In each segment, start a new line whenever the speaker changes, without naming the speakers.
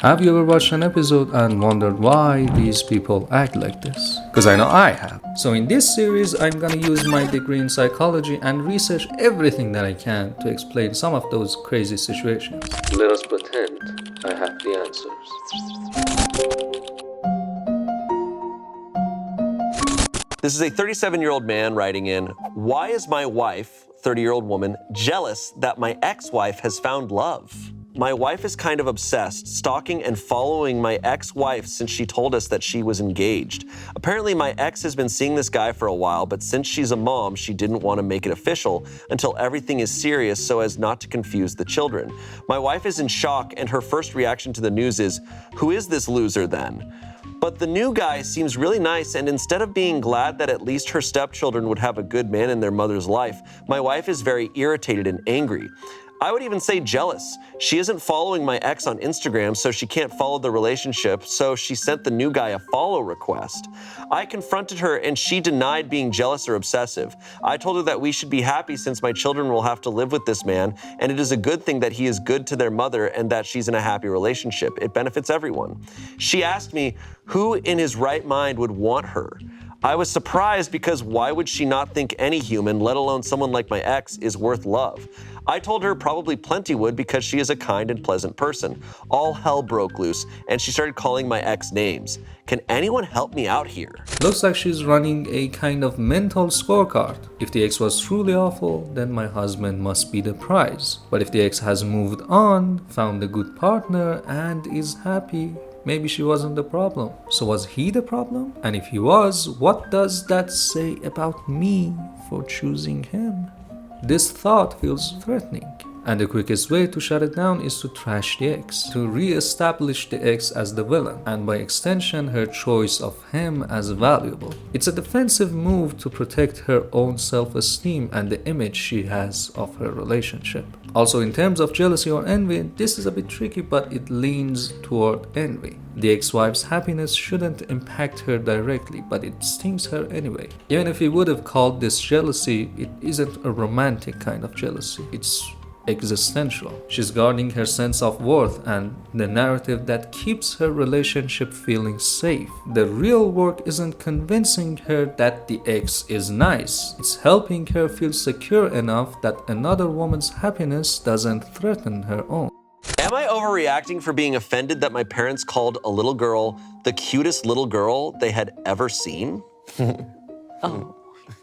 Have you ever watched an episode and wondered why these people act like this? Because I know I have. So in this series, I'm gonna use my degree in psychology and research everything that I can to explain some of those crazy situations.
Let us pretend I have the answers.
This is a 37-year-old man writing in, why is my wife, 30-year-old woman, jealous that my ex-wife has found love? My wife is kind of obsessed, stalking and following my ex-wife since she told us that she was engaged. Apparently my ex has been seeing this guy for a while, but since she's a mom, she didn't want to make it official until everything is serious so as not to confuse the children. My wife is in shock and her first reaction to the news is, who is this loser then? But the new guy seems really nice, and instead of being glad that at least her stepchildren would have a good man in their mother's life, my wife is very irritated and angry. I would even say jealous. She isn't following my ex on Instagram, so she can't follow the relationship, so she sent the new guy a follow request. I confronted her and she denied being jealous or obsessive. I told her that we should be happy since my children will have to live with this man, and it is a good thing that he is good to their mother and that she's in a happy relationship. It benefits everyone. She asked me, who in his right mind would want her? I was surprised because why would she not think any human, let alone someone like my ex, is worth love? I told her probably plenty would because she is a kind and pleasant person. All hell broke loose and she started calling my ex names. Can anyone help me out here?
Looks like she's running a kind of mental scorecard. If the ex was truly awful, then my husband must be the prize. But if the ex has moved on, found a good partner, and is happy, maybe she wasn't the problem. So was he the problem? And if he was, what does that say about me for choosing him? This thought feels threatening. And the quickest way to shut it down is to trash the ex, to re-establish the ex as the villain, and by extension her choice of him as valuable. It's a defensive move to protect her own self-esteem and the image she has of her relationship. Also, in terms of jealousy or envy, this is a bit tricky, but it leans toward envy. The ex-wife's happiness shouldn't impact her directly, but it stings her anyway. Even if we would have called this jealousy, it isn't a romantic kind of jealousy. It's existential. She's guarding her sense of worth and the narrative that keeps her relationship feeling safe. The real work isn't convincing her that the ex is nice. It's helping her feel secure enough that another woman's happiness doesn't threaten her own.
Am I overreacting for being offended that my parents called a little girl the cutest little girl they had ever seen? Oh.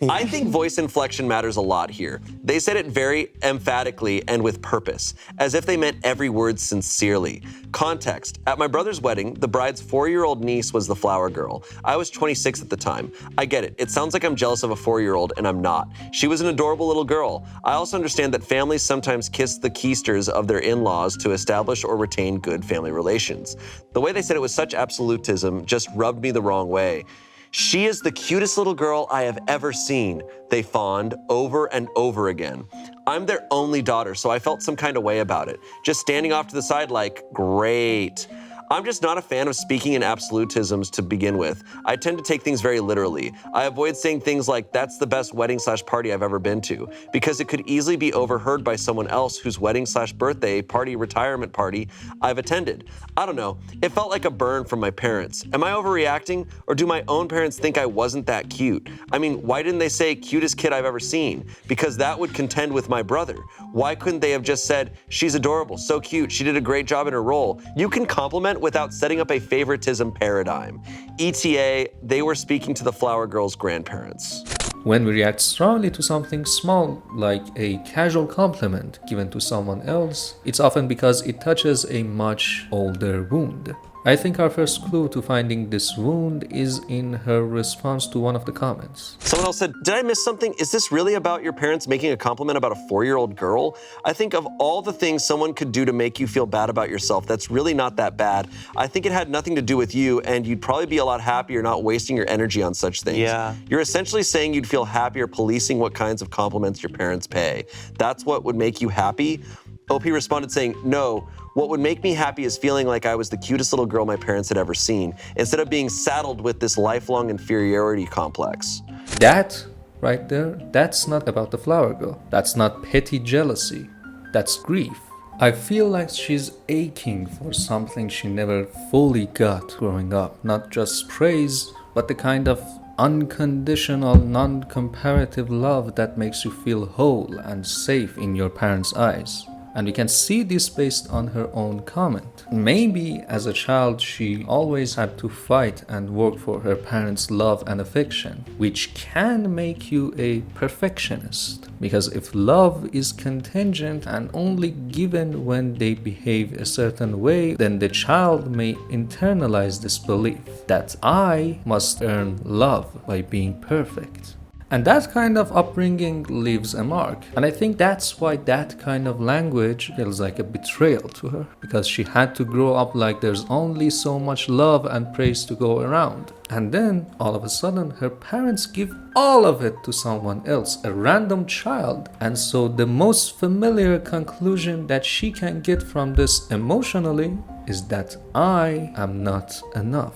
I think voice inflection matters a lot here. They said it very emphatically and with purpose, as if they meant every word sincerely. Context: at my brother's wedding, the bride's 4-year-old niece was the flower girl. I was 26 at the time. I get it. It sounds like I'm jealous of a 4-year-old, and I'm not. She was an adorable little girl. I also understand that families sometimes kiss the keisters of their in-laws to establish or retain good family relations. The way they said it with such absolutism just rubbed me the wrong way. She is the cutest little girl I have ever seen, they fawned over and over again. I'm their only daughter, so I felt some kind of way about it. Just standing off to the side like, great. I'm just not a fan of speaking in absolutisms to begin with. I tend to take things very literally. I avoid saying things like, that's the best wedding/party I've ever been to, because it could easily be overheard by someone else whose wedding/birthday party, retirement party I've attended. I don't know, it felt like a burn from my parents. Am I overreacting, or do my own parents think I wasn't that cute? I mean, why didn't they say cutest kid I've ever seen? Because that would contend with my brother. Why couldn't they have just said, she's adorable, so cute, she did a great job in her role? You can compliment without setting up a favoritism paradigm. ETA, they were speaking to the flower girl's grandparents.
When we react strongly to something small, like a casual compliment given to someone else, it's often because it touches a much older wound. I think our first clue to finding this wound is in her response to one of the comments.
Someone else said, did I miss something? Is this really about your parents making a compliment about a 4-year-old girl? I think of all the things someone could do to make you feel bad about yourself, that's really not that bad. I think it had nothing to do with you, and you'd probably be a lot happier not wasting your energy on such things. Yeah. You're essentially saying you'd feel happier policing what kinds of compliments your parents pay. That's what would make you happy? OP responded saying, no, what would make me happy is feeling like I was the cutest little girl my parents had ever seen, instead of being saddled with this lifelong inferiority complex.
That right there, that's not about the flower girl. That's not petty jealousy. That's grief. I feel like she's aching for something she never fully got growing up. Not just praise, but the kind of unconditional, non-comparative love that makes you feel whole and safe in your parents' eyes. And we can see this based on her own comment. Maybe as a child she always had to fight and work for her parents' love and affection, which can make you a perfectionist. Because if love is contingent and only given when they behave a certain way, then the child may internalize this belief that I must earn love by being perfect. And that kind of upbringing leaves a mark. And I think that's why that kind of language feels like a betrayal to her. Because she had to grow up like there's only so much love and praise to go around. And then, all of a sudden, her parents give all of it to someone else, a random child. And so the most familiar conclusion that she can get from this emotionally is that I am not enough.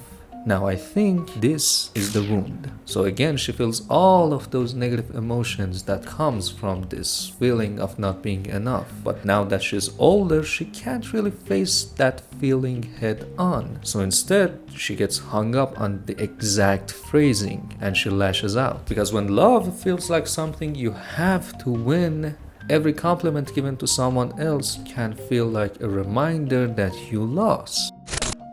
Now I think this is the wound. So again, she feels all of those negative emotions that comes from this feeling of not being enough. But now that she's older, she can't really face that feeling head on. So instead, she gets hung up on the exact phrasing and she lashes out. Because when love feels like something you have to win, every compliment given to someone else can feel like a reminder that you lost.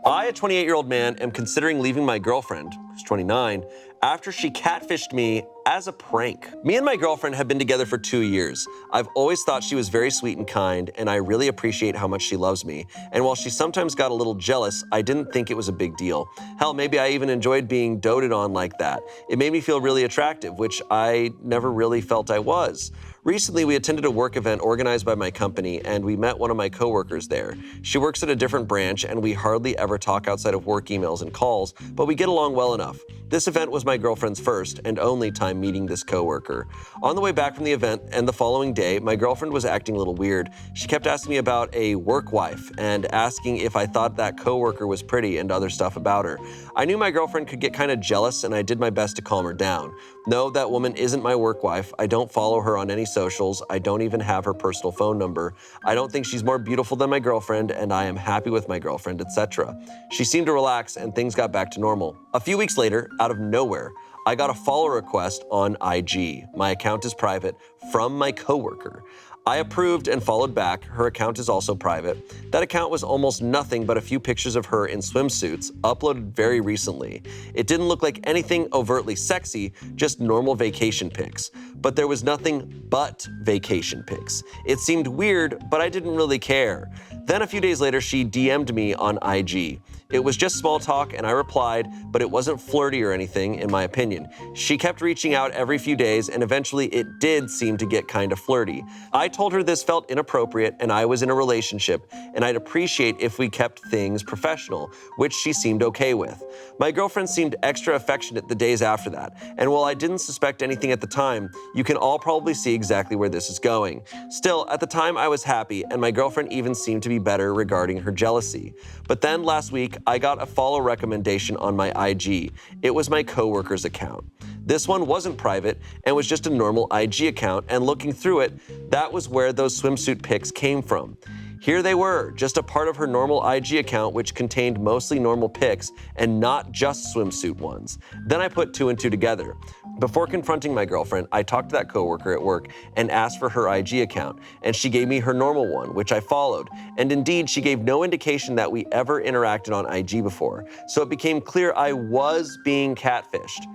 I, a 28-year-old man, am considering leaving my girlfriend, who's 29, after she catfished me as a prank. Me and my girlfriend have been together for 2 years. I've always thought she was very sweet and kind, and I really appreciate how much she loves me. And while she sometimes got a little jealous, I didn't think it was a big deal. Hell, maybe I even enjoyed being doted on like that. It made me feel really attractive, which I never really felt I was. Recently, we attended a work event organized by my company, and we met one of my coworkers there. She works at a different branch, and we hardly ever talk outside of work emails and calls, but we get along well enough. This event was my girlfriend's first and only time meeting this coworker. On the way back from the event and the following day, my girlfriend was acting a little weird. She kept asking me about a work wife and asking if I thought that coworker was pretty and other stuff about her. I knew my girlfriend could get kind of jealous, and I did my best to calm her down. No, that woman isn't my work wife. I don't follow her on any socials. I don't even have her personal phone number. I don't think she's more beautiful than my girlfriend, and I am happy with my girlfriend, etc. She seemed to relax, and things got back to normal. A few weeks later, out of nowhere, I got a follow request on IG. My account is private, from my coworker. I approved and followed back. Her account is also private. That account was almost nothing but a few pictures of her in swimsuits, uploaded very recently. It didn't look like anything overtly sexy, just normal vacation pics. But there was nothing but vacation pics. It seemed weird, but I didn't really care. Then a few days later, she DM'd me on IG. It was just small talk, and I replied, but it wasn't flirty or anything, in my opinion. She kept reaching out every few days, and eventually it did seem to get kind of flirty. I told her this felt inappropriate, and I was in a relationship, and I'd appreciate if we kept things professional, which she seemed okay with. My girlfriend seemed extra affectionate the days after that, and while I didn't suspect anything at the time, you can all probably see exactly where this is going. Still, at the time I was happy, and my girlfriend even seemed to be better regarding her jealousy. But then last week, I got a follow recommendation on my IG. It was my coworker's account. This one wasn't private and was just a normal IG account, and looking through it, that was where those swimsuit pics came from. Here they were, just a part of her normal IG account, which contained mostly normal pics and not just swimsuit ones. Then I put 2 and 2 together. Before confronting my girlfriend, I talked to that coworker at work and asked for her IG account, and she gave me her normal one, which I followed. And indeed, she gave no indication that we ever interacted on IG before. So it became clear I was being catfished.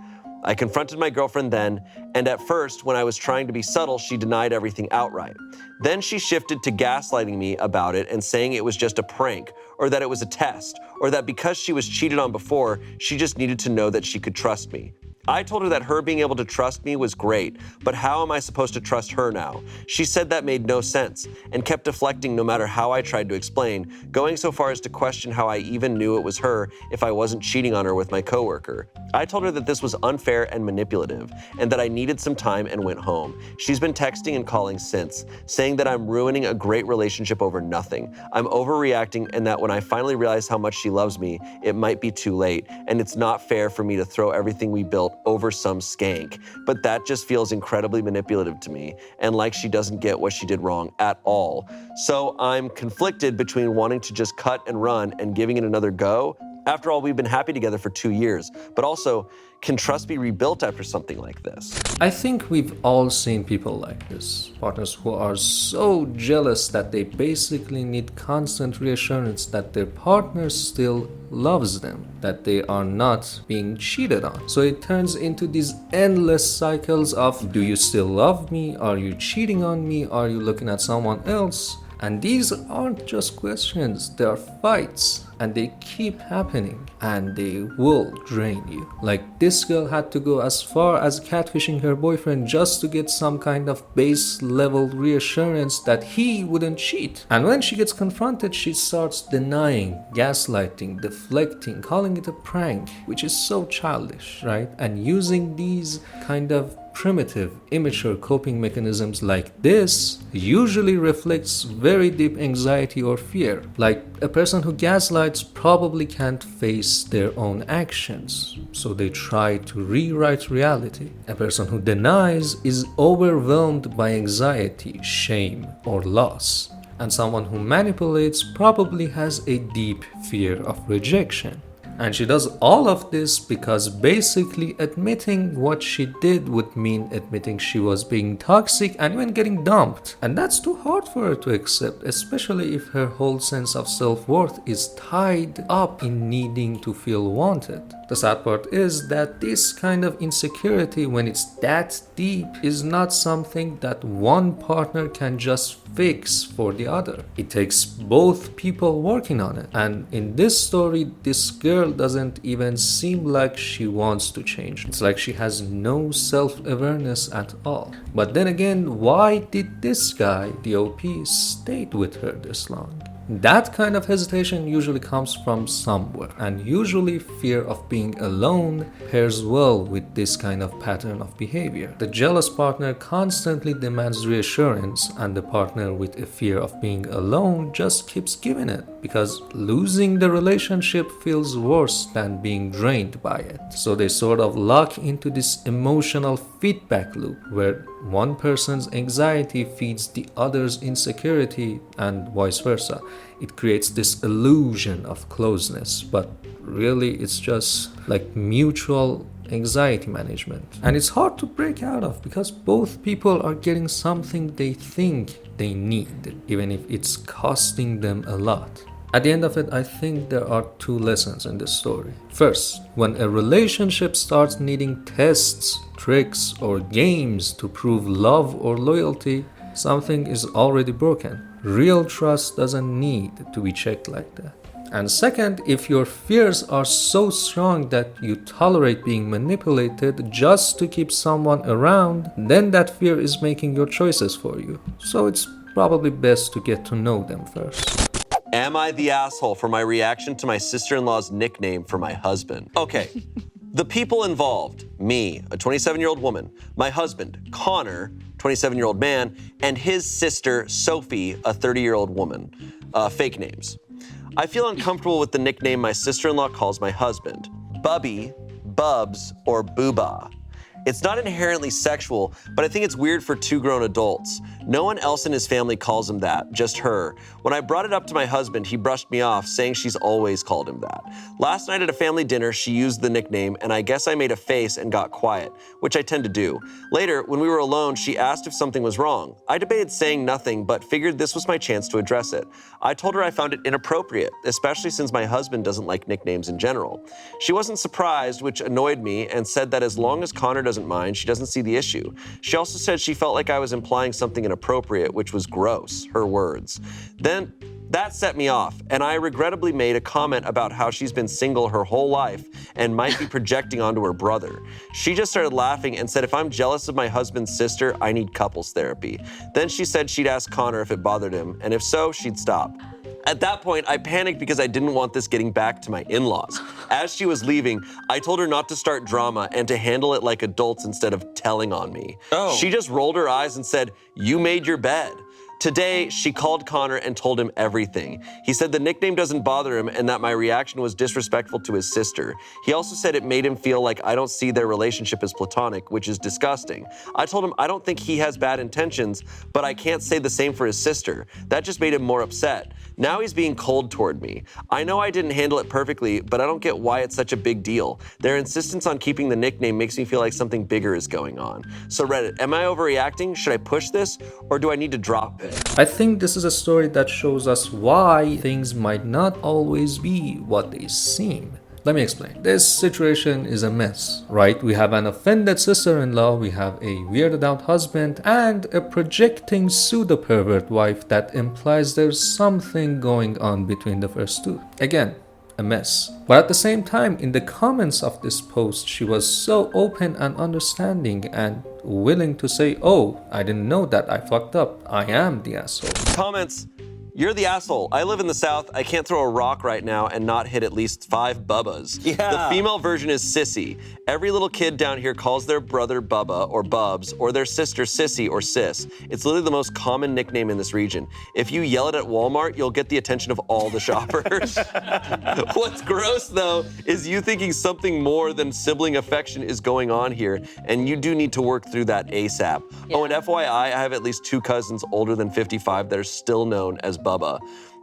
I confronted my girlfriend then, and at first, when I was trying to be subtle, she denied everything outright. Then she shifted to gaslighting me about it and saying it was just a prank, or that it was a test, or that because she was cheated on before, she just needed to know that she could trust me. I told her that her being able to trust me was great, but how am I supposed to trust her now? She said that made no sense, and kept deflecting no matter how I tried to explain, going so far as to question how I even knew it was her if I wasn't cheating on her with my coworker. I told her that this was unfair and manipulative, and that I needed needed some time and went home. She's been texting and calling since, saying that I'm ruining a great relationship over nothing. I'm overreacting and that when I finally realize how much she loves me, it might be too late, and it's not fair for me to throw everything we built over some skank. But that just feels incredibly manipulative to me, and like she doesn't get what she did wrong at all. So I'm conflicted between wanting to just cut and run and giving it another go. After all, we've been happy together for 2 years, but also, can trust be rebuilt after something like this?
I think we've all seen people like this. Partners who are so jealous that they basically need constant reassurance that their partner still loves them, that they are not being cheated on. So it turns into these endless cycles of, do you still love me? Are you cheating on me? Are you looking at someone else? And these aren't just questions, they are fights, and they keep happening, and they will drain you. Like, this girl had to go as far as catfishing her boyfriend just to get some kind of base level reassurance that he wouldn't cheat. And when she gets confronted, she starts denying, gaslighting, deflecting, calling it a prank, which is so childish, right? And using these kind of primitive, immature coping mechanisms like this usually reflects very deep anxiety or fear. Like, a person who gaslights probably can't face their own actions, so they try to rewrite reality. A person who denies is overwhelmed by anxiety, shame, or loss. And someone who manipulates probably has a deep fear of rejection. And she does all of this because basically admitting what she did would mean admitting she was being toxic and even getting dumped. And that's too hard for her to accept, especially if her whole sense of self-worth is tied up in needing to feel wanted. The sad part is that this kind of insecurity, when it's that deep, is not something that one partner can just fix for the other. It takes both people working on it. And in this story, this girl doesn't even seem like she wants to change. It's like she has no self-awareness at all. But then again, why did this guy, the OP, stay with her this long? That kind of hesitation usually comes from somewhere, and usually fear of being alone pairs well with this kind of pattern of behavior. The jealous partner constantly demands reassurance, and the partner with a fear of being alone just keeps giving it, because losing the relationship feels worse than being drained by it. So they sort of lock into this emotional feedback loop where one person's anxiety feeds the other's insecurity and vice versa. It creates this illusion of closeness, but really it's just like mutual anxiety management. And it's hard to break out of because both people are getting something they think they need, even if it's costing them a lot. At the end of it, I think there are two lessons in this story. First, when a relationship starts needing tests, tricks, or games to prove love or loyalty, something is already broken. Real trust doesn't need to be checked like that. And second, if your fears are so strong that you tolerate being manipulated just to keep someone around, then that fear is making your choices for you. So it's probably best to get to know them first.
Am I the asshole for my reaction to my sister-in-law's nickname for my husband? Okay, the people involved, me, a 27-year-old woman, my husband, Connor, 27-year-old man, and his sister, Sophie, a 30-year-old woman, fake names. I feel uncomfortable with the nickname my sister-in-law calls my husband, Bubby, Bubs, or Booba. It's not inherently sexual, but I think it's weird for two grown adults. No one else in his family calls him that, just her. When I brought it up to my husband, he brushed me off, saying she's always called him that. Last night at a family dinner, she used the nickname, and I guess I made a face and got quiet, which I tend to do. Later, when we were alone, she asked if something was wrong. I debated saying nothing, but figured this was my chance to address it. I told her I found it inappropriate, especially since my husband doesn't like nicknames in general. She wasn't surprised, which annoyed me, and said that as long as Connor doesn't mind, she doesn't see the issue. She also said she felt like I was implying something inappropriate, which was gross, her words. Then that set me off, and I regrettably made a comment about how she's been single her whole life and might be projecting onto her brother. She just started laughing and said if I'm jealous of my husband's sister, I need couples therapy. Then she said she'd ask Connor if it bothered him, and if so, she'd stop. At that point, I panicked because I didn't want this getting back to my in-laws. As she was leaving, I told her not to start drama and to handle it like adults instead of telling on me.
Oh.
She just rolled her eyes and said, "You made your bed." Today, she called Connor and told him everything. He said the nickname doesn't bother him and that my reaction was disrespectful to his sister. He also said it made him feel like I don't see their relationship as platonic, which is disgusting. I told him I don't think he has bad intentions, but I can't say the same for his sister. That just made him more upset. Now he's being cold toward me. I know I didn't handle it perfectly, but I don't get why it's such a big deal. Their insistence on keeping the nickname makes me feel like something bigger is going on. So Reddit, am I overreacting? Should I push this or do I need to drop it?
I think this is a story that shows us why things might not always be what they seem. Let me explain. This situation is a mess, right? We have an offended sister-in-law, we have a weirded out husband, and a projecting pseudo-pervert wife that implies there's something going on between the first two. Again, a mess. But at the same time, in the comments of this post, she was so open and understanding and willing to say, "Oh, I didn't know that, I fucked up. I am the asshole."
Comments. You're the asshole. I live in the South. I can't throw a rock right now and not hit at least 5 Bubbas.
Yeah.
The female version is Sissy. Every little kid down here calls their brother Bubba or Bubs or their sister Sissy or Sis. It's literally the most common nickname in this region. If you yell it at Walmart, you'll get the attention of all the shoppers. What's gross though is you thinking something more than sibling affection is going on here, and you do need to work through that ASAP. Oh, and FYI, I have at least 2 cousins older than 55 that are still known as Bubba.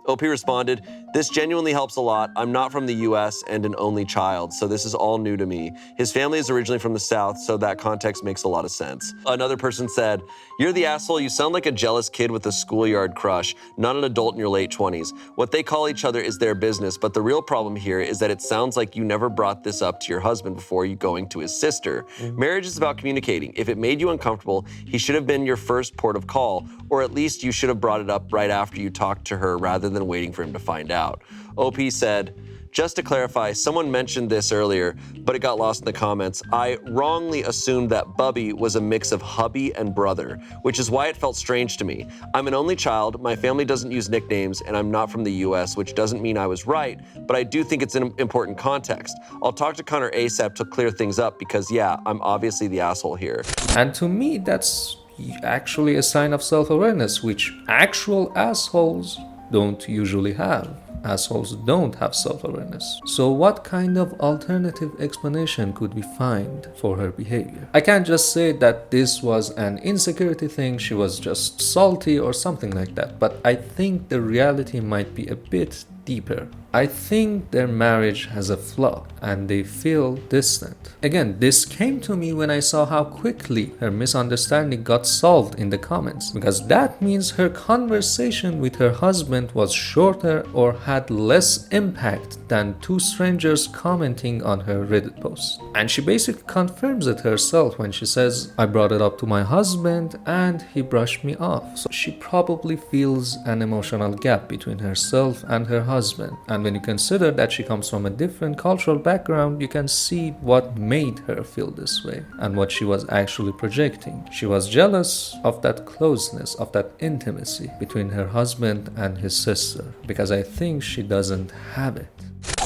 OP responded, "This genuinely helps a lot. I'm not from the US and an only child, so this is all new to me. His family is originally from the South, so that context makes a lot of sense." Another person said, "You're the asshole. You sound like a jealous kid with a schoolyard crush, not an adult in your late 20s. What they call each other is their business, but the real problem here is that it sounds like you never brought this up to your husband before you going to his sister. Marriage is about communicating. If it made you uncomfortable, he should have been your first port of call, or at least you should have brought it up right after you talked to her rather than waiting for him to find out." OP said, "Just to clarify, someone mentioned this earlier, but it got lost in the comments. I wrongly assumed that Bubby was a mix of hubby and brother, which is why it felt strange to me. I'm an only child, my family doesn't use nicknames, and I'm not from the US, which doesn't mean I was right, but I do think it's an important context. I'll talk to Connor ASAP to clear things up because yeah, I'm obviously the asshole here."
And to me, that's actually a sign of self-awareness, which actual assholes don't usually have. Assholes don't have self-awareness. So what kind of alternative explanation could we find for her behavior? I can't just say that this was an insecurity thing, she was just salty or something like that, but I think the reality might be a bit deeper. I think their marriage has a flaw and they feel distant. Again, this came to me when I saw how quickly her misunderstanding got solved in the comments, because that means her conversation with her husband was shorter or had less impact than 2 strangers commenting on her Reddit post. And she basically confirms it herself when she says, "I brought it up to my husband and he brushed me off." So she probably feels an emotional gap between herself and her husband. And when you consider that she comes from a different cultural background, you can see what made her feel this way and what she was actually projecting. She was jealous of that closeness, of that intimacy between her husband and his sister, because I think she doesn't have it.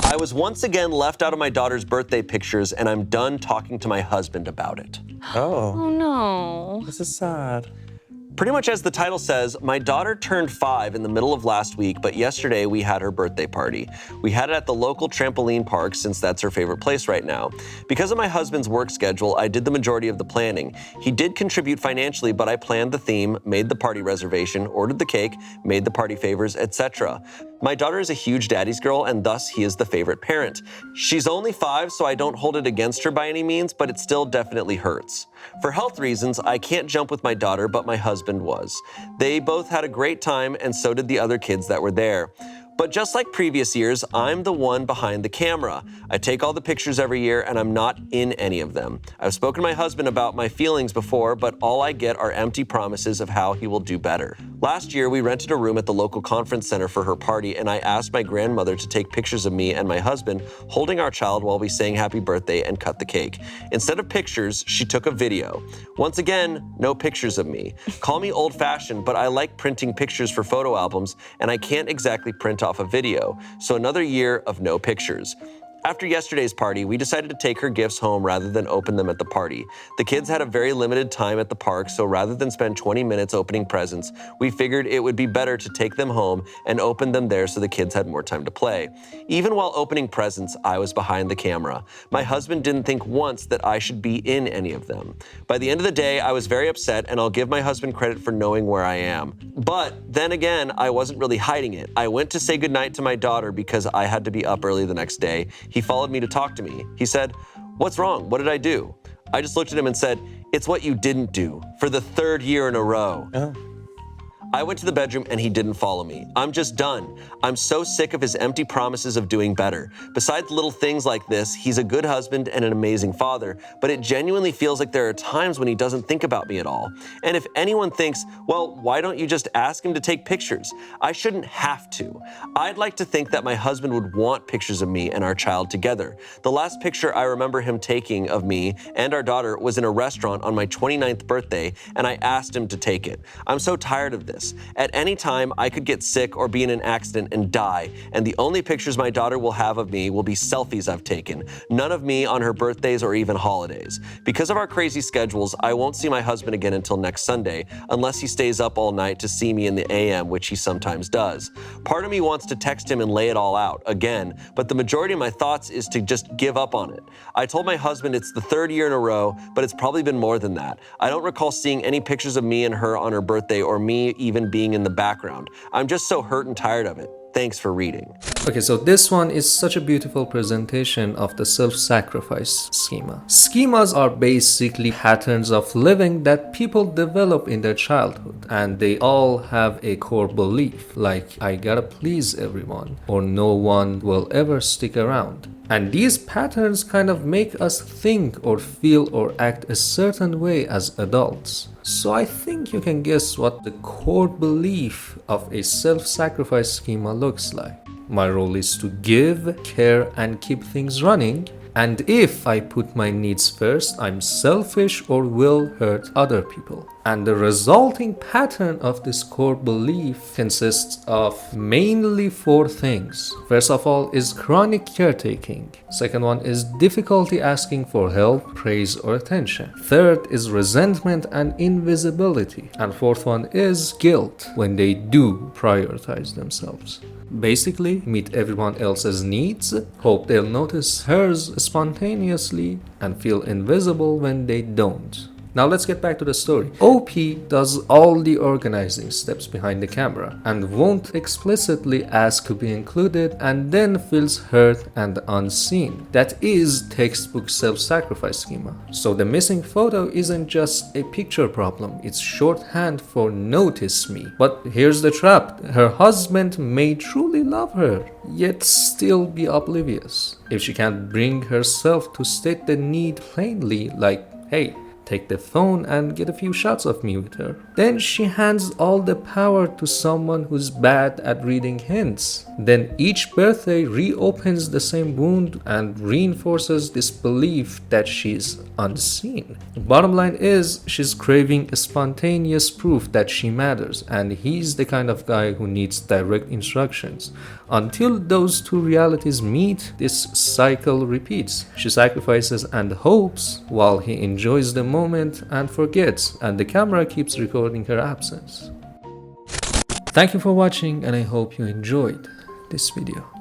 "I was once again left out of my daughter's birthday pictures and I'm done talking to my husband about it."
Oh,
Oh no.
this is sad.
Pretty much as the title says, my daughter turned 5 in the middle of last week, but yesterday we had her birthday party. We had it at the local trampoline park since that's her favorite place right now. Because of my husband's work schedule, I did the majority of the planning. He did contribute financially, but I planned the theme, made the party reservation, ordered the cake, made the party favors, etc. My daughter is a huge daddy's girl, and thus he is the favorite parent. She's only 5, so I don't hold it against her by any means, but it still definitely hurts. For health reasons, I can't jump with my daughter, but my husband was. They both had a great time, and so did the other kids that were there. But just like previous years, I'm the one behind the camera. I take all the pictures every year and I'm not in any of them. I've spoken to my husband about my feelings before, but all I get are empty promises of how he will do better. Last year, we rented a room at the local conference center for her party, and I asked my grandmother to take pictures of me and my husband holding our child while we sang happy birthday and cut the cake. Instead of pictures, she took a video. Once again, no pictures of me. Call me old-fashioned, but I like printing pictures for photo albums, and I can't exactly print off a video. So another year of no pictures. After yesterday's party, we decided to take her gifts home rather than open them at the party. The kids had a very limited time at the park, so rather than spend 20 minutes opening presents, we figured it would be better to take them home and open them there so the kids had more time to play. Even while opening presents, I was behind the camera. My husband didn't think once that I should be in any of them. By the end of the day, I was very upset, and I'll give my husband credit for knowing where I am. But then again, I wasn't really hiding it. I went to say goodnight to my daughter because I had to be up early the next day. He followed me to talk to me. He said, "What's wrong? What did I do?" I just looked at him and said, "It's what you didn't do for the 3rd year in a row." I went to the bedroom and he didn't follow me. I'm just done. I'm so sick of his empty promises of doing better. Besides little things like this, he's a good husband and an amazing father, but it genuinely feels like there are times when he doesn't think about me at all. And if anyone thinks, well, why don't you just ask him to take pictures? I shouldn't have to. I'd like to think that my husband would want pictures of me and our child together. The last picture I remember him taking of me and our daughter was in a restaurant on my 29th birthday, and I asked him to take it. I'm so tired of this. At any time, I could get sick or be in an accident and die, and the only pictures my daughter will have of me will be selfies I've taken, none of me on her birthdays or even holidays. Because of our crazy schedules, I won't see my husband again until next Sunday, unless he stays up all night to see me in the AM, which he sometimes does. Part of me wants to text him and lay it all out, again, but the majority of my thoughts is to just give up on it. I told my husband it's the 3rd year in a row, but it's probably been more than that. I don't recall seeing any pictures of me and her on her birthday or me even being in the background. I'm just so hurt and tired of it. Thanks for reading.
Okay, so this one is such a beautiful presentation of the self-sacrifice schema. Schemas are basically patterns of living that people develop in their childhood, and they all have a core belief, like I gotta please everyone, or no one will ever stick around. And these patterns kind of make us think or feel or act a certain way as adults. So I think you can guess what the core belief of a self-sacrifice schema looks like. My role is to give, care, and keep things running. And if I put my needs first, I'm selfish or will hurt other people. And the resulting pattern of this core belief consists of mainly 4 things. First of all is chronic caretaking. Second one is difficulty asking for help, praise, or attention. Third is resentment and invisibility. And fourth one is guilt when they do prioritize themselves. Basically, meet everyone else's needs, hope they'll notice hers spontaneously, and feel invisible when they don't. Now let's get back to the story. OP does all the organizing steps behind the camera and won't explicitly ask to be included, and then feels hurt and unseen. That is textbook self-sacrifice schema. So the missing photo isn't just a picture problem, it's shorthand for notice me. But here's the trap. Her husband may truly love her, yet still be oblivious. If she can't bring herself to state the need plainly, like, hey, take the phone and get a few shots of me with her, then she hands all the power to someone who's bad at reading hints. Then each birthday reopens the same wound and reinforces this belief that she's unseen. The bottom line is, she's craving spontaneous proof that she matters, and he's the kind of guy who needs direct instructions. Until those two realities meet, this cycle repeats. She sacrifices and hopes while he enjoys the moment and forgets, and the camera keeps recording her absence. Thank you for watching, and I hope you enjoyed this video.